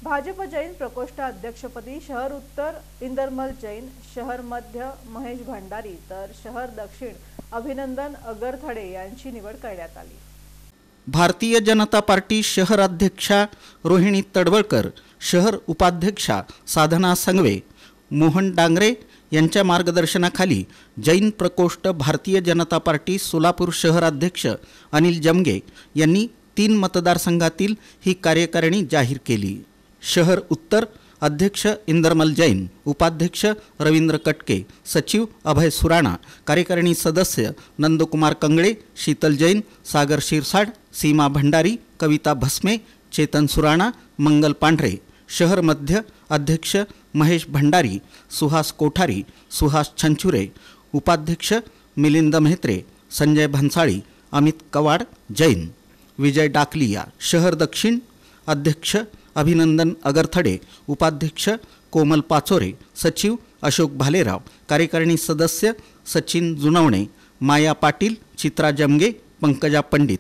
भाजप जैन प्रकोष्ठाध्यक्षपदी शहर उत्तर इंदरमल जैन, शहर मध्य महेश भंडारी तर शहर दक्षिण अभिनंदन अगरथडे यांची निवड करण्यात आली। भारतीय जनता पार्टी शहर अध्यक्षा रोहिणी तडवळकर, शहर उपाध्यक्षा साधना संगवे, मोहन डांगरे यांच्या मार्गदर्शनाखाली जैन प्रकोष्ठ भारतीय जनता पार्टी सोलापूर शहर अध्यक्ष अनिल जमगे यांनी 3 मतदारसंघातील ही कार्यकारिणी जाहीर केली। शहर उत्तर अध्यक्ष इंदरमल जैन, उपाध्यक्ष रवींद्र कटके, सचिव अभय सुराणा, कार्यकारिणी सदस्य नंदकुमार कंगळे, शीतल जैन, सागर शिरसाट, सीमा भंडारी, कविता भस्मे, चेतन सुराणा, मंगल पांढरे। शहर मध्य अध्यक्ष महेश भंडारी, सुहास कोठारी, सुहास छंचुरे, उपाध्यक्ष मिलिंद मेहत्रे, संजय भन्साळी, अमित कवाड जैन, विजय डाकलिया। शहर दक्षिण अध्यक्ष अभिनंदन अगरथडे, उपाध्यक्ष कोमल पाचोरे, सचिव अशोक भालेराव, कार्यकारिणी सदस्य सचिन जुनवणे, माया पाटील, चित्रा जमगे, पंकजा पंडित।